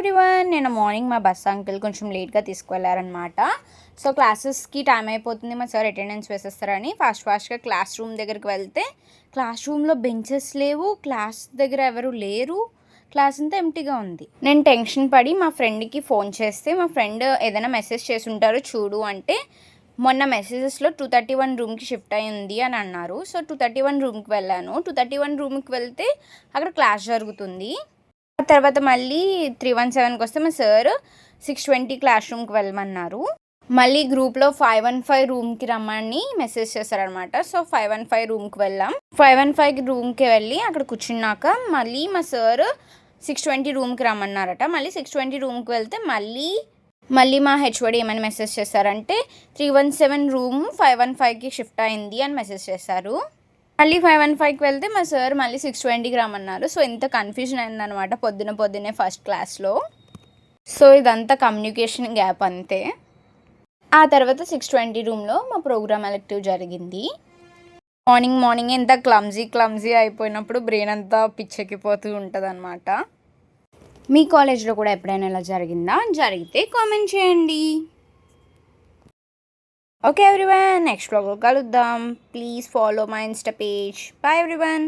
Everyone, నేను morning మా bus uncle కొంచెం లేట్గా తీసుకువెళ్ళారనమాట. సో క్లాసెస్కి టైం అయిపోతుంది, మా సార్ అటెండెన్స్ వేసేస్తారని ఫాస్ట్గా క్లాస్ రూమ్ దగ్గరికి వెళ్తే క్లాస్ రూమ్లో బెంచెస్ లేవు, క్లాస్ దగ్గర ఎవరు లేరు, క్లాస్ అంతా ఎంటీగా ఉంది. నేను టెన్షన్ పడి మా ఫ్రెండ్కి ఫోన్ చేస్తే మా ఫ్రెండ్ ఏదైనా మెసేజ్ చేసి ఉంటారో చూడు అంటే మొన్న మెసేజెస్లో 231 రూమ్కి షిఫ్ట్ అయ్యింది అని అన్నారు. సో 231 రూమ్కి వెళ్ళాను. 231 రూమ్కి వెళ్తే అక్కడ క్లాస్ జరుగుతుంది. తర్వాత మళ్ళీ 317కి వస్తే మా సార్ 620 క్లాస్ రూమ్కి వెళ్ళమన్నారు. మళ్ళీ గ్రూప్లో 515 రూమ్కి రమ్మని మెసేజ్ చేశారనమాట. సో 515 రూమ్కి వెళ్ళాం. 515 రూమ్కి వెళ్ళి అక్కడ కూర్చున్నాక మళ్ళీ మా సార్ 620 రూమ్కి రమ్మన్నారట. మళ్ళీ 620 రూమ్కి వెళ్తే మళ్ళీ మా హెచ్ఓడి ఏమని మెసేజ్ చేశారంటే 317 రూమ్ 515కి షిఫ్ట్ అయింది అని మెసేజ్ చేశారు. మళ్ళీ 515కి వెళ్తే మా సార్ మళ్ళీ 620కి రమ్మన్నారు. సో ఇంత కన్ఫ్యూజన్ అయిందనమాట పొద్దున్నే ఫస్ట్ క్లాస్లో. సో ఇదంతా కమ్యూనికేషన్ గ్యాప్ అంతే. ఆ తర్వాత 620 రూమ్లో మా ప్రోగ్రామ్ ఎలెక్టివ్ జరిగింది. మార్నింగ్ ఎంత క్లమ్జీ అయిపోయినప్పుడు బ్రెయిన్ అంతా పిచ్చెక్కిపోతూ ఉంటుంది అనమాట. మీ కాలేజ్లో కూడా ఎప్పుడైనా ఇలా జరిగిందా? జరిగితే కామెంట్ చేయండి. ఓకే ఎవ్రీవన్, నెక్స్ట్ వ్లాగ్లో కలుద్దాం. Please follow my insta page. Bye everyone.